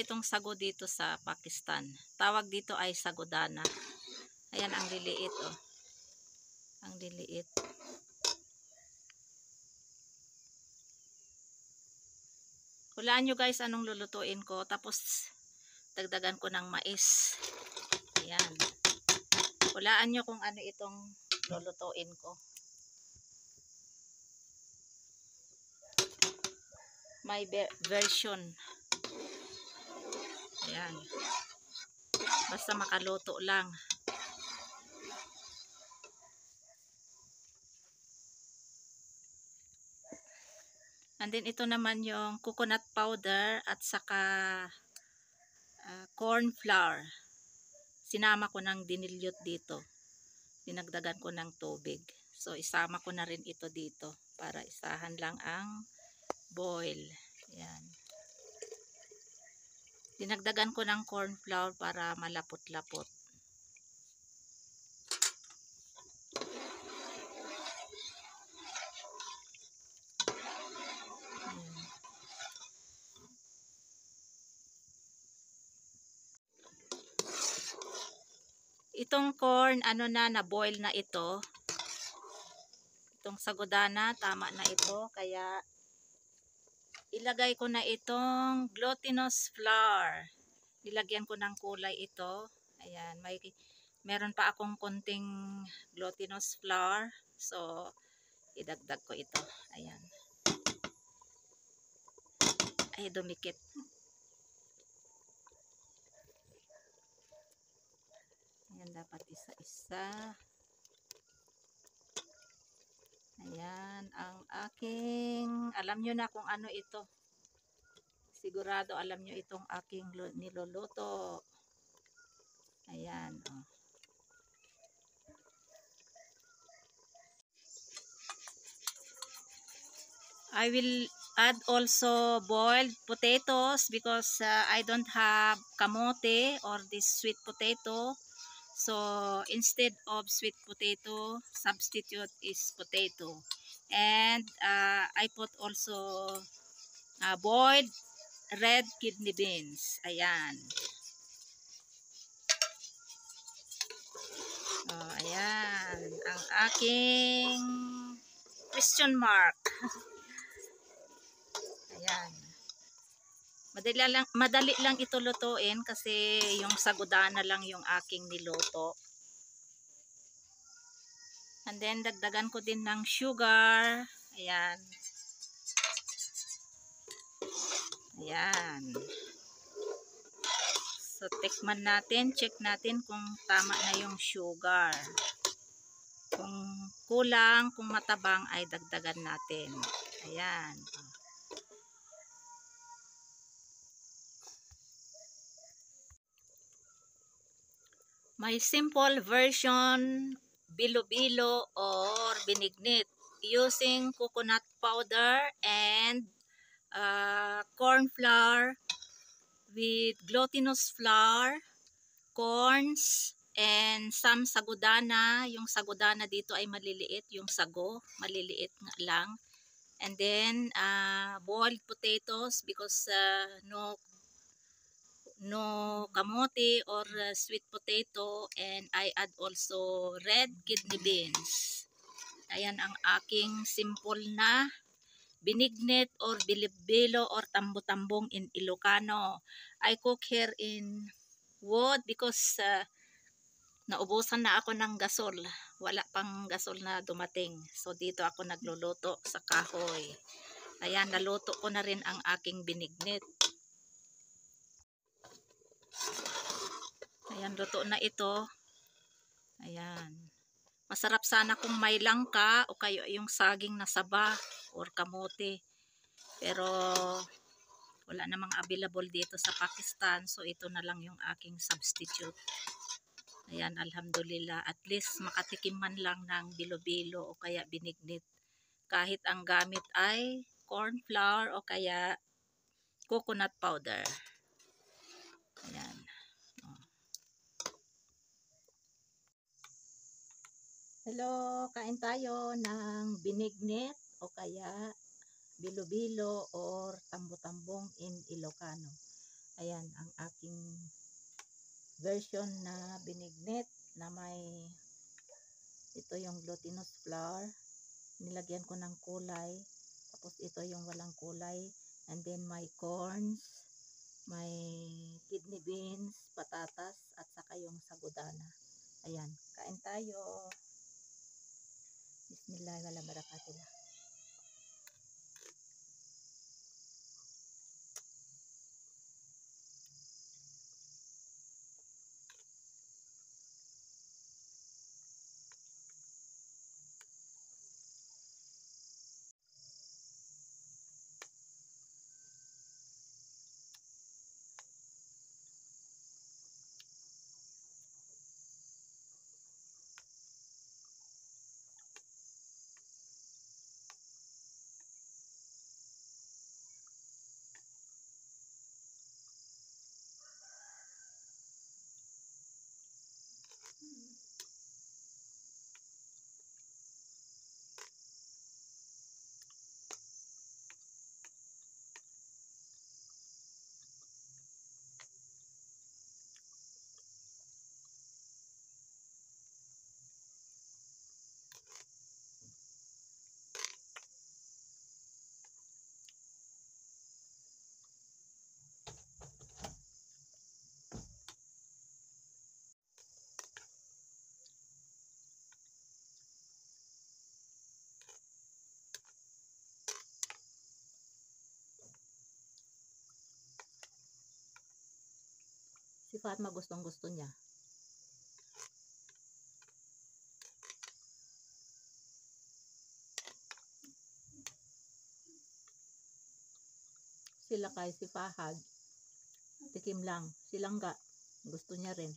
itong sago dito sa Pakistan. Tawag dito ay sagodana. Ayan, ang liliit, oh. Ang liliit. Hulaan nyo guys anong lulutuin ko. Tapos, dagdagan ko ng mais. Ayan. Hulaan nyo kung ano itong lulutuin ko. My version. Ayan. Basta makaluto lang. And then ito naman yung coconut powder at saka corn flour. Sinama ko ng dinilyot dito. Dinagdagan ko ng tubig. So isama ko na rin ito dito para isahan lang ang boil. Ayan. Dinagdagan ko ng corn flour para malapot-lapot. Itong corn, na-boil na ito. Itong sagodana, tama na ito. Kaya, ilagay ko na itong glutinous flour. Nilagyan ko ng kulay ito. Ayan, meron pa akong konting glutinous flour. So, idagdag ko ito. Ayan. Ay, dumikit. Ayan, dapat isa-isa. Ayan, ang aking, alam nyo na kung ano ito. Sigurado alam nyo itong aking niluluto. Ayan, oh. I will add also boiled potatoes because I don't have kamote or this sweet potato. So instead of sweet potato, substitute is potato. And I put also boiled red kidney beans. Ayan. Oh, ayan. Ang aking question mark. Ayan. Madali lang ito lutuin kasi yung sagodana lang yung aking niluto. And then dagdagan ko din ng sugar. Ayan. Ayan. So tikman natin, check natin kung tama na yung sugar. Kung kulang, kung matabang ay dagdagan natin. Ayan. My simple version, bilo-bilo or binignit using coconut powder and corn flour with glutinous flour, corns, and some sagodana. Yung sagodana dito ay maliliit, yung sago, maliliit nga lang. And then, boiled potatoes because no kamote or sweet potato, and I add also red kidney beans. Ayan ang aking simple na binignit or bilo or tambo-tambong in Ilocano. I cook here in wood because naubusan na ako ng gasol. Wala pang gasol na dumating. So dito ako nagluluto sa kahoy. Ayan, naluto ko na rin ang aking binignit. Ayan, luto na ito. Ayan. Masarap sana kung may langka o kayo yung saging na saba or kamote. Pero wala namang available dito sa Pakistan. So ito na lang yung aking substitute. Ayan, alhamdulillah. At least makatikim man lang ng bilo-bilo o kaya binignit. Kahit ang gamit ay corn flour o kaya coconut powder. Ayan. Hello, kain tayo ng binignit o kaya bilo-bilo or tambo-tambong in Ilocano. Ayan ang aking version na binignit na may, ito yung glutinous flour, nilagyan ko ng kulay, tapos ito yung walang kulay, and then may corns, may kidney beans, patatas, at saka yung sagudana. Ayan, kain tayo. Bismillah, wala barakatullah. Si Fatma gustong gusto niya. Sila kay si Fahad, tikim lang. Si Langga, gusto niya rin.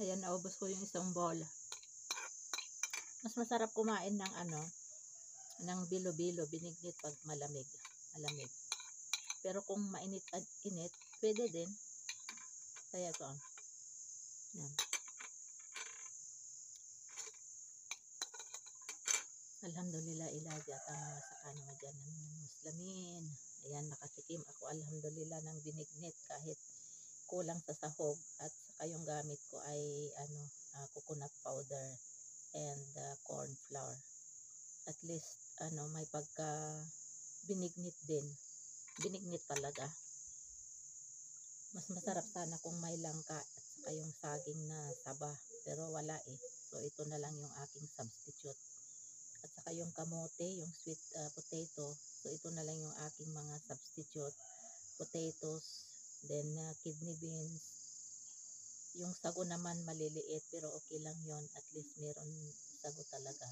Ayan, naubos ko yung isang bowl. Mas masarap kumain ng ng bilo-bilo, binignit pag malamig. Malamig. Pero kung mainit at init, pwede din. Kaya ito. Yan. Alhamdulillah ilahi at mga sakano madyan namin ng Muslimin. Ayan, nakatikim ako alhamdulillah ng binignit kahit kulang sa sahog, at saka yung gamit ko ay coconut powder and corn flour. At least may pagka binignit din. Binignit talaga. Mas masarap sana kung may langka at saka yung saging na saba, pero wala eh. So ito na lang yung aking substitute. At saka yung kamote, yung sweet potato. So ito na lang yung aking mga substitute. Potatoes, then kidney beans. Yung sago naman maliliit pero okay lang yon, at least meron sago talaga.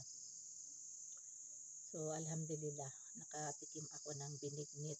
So, alhamdulillah, nakatikim ako ng binignit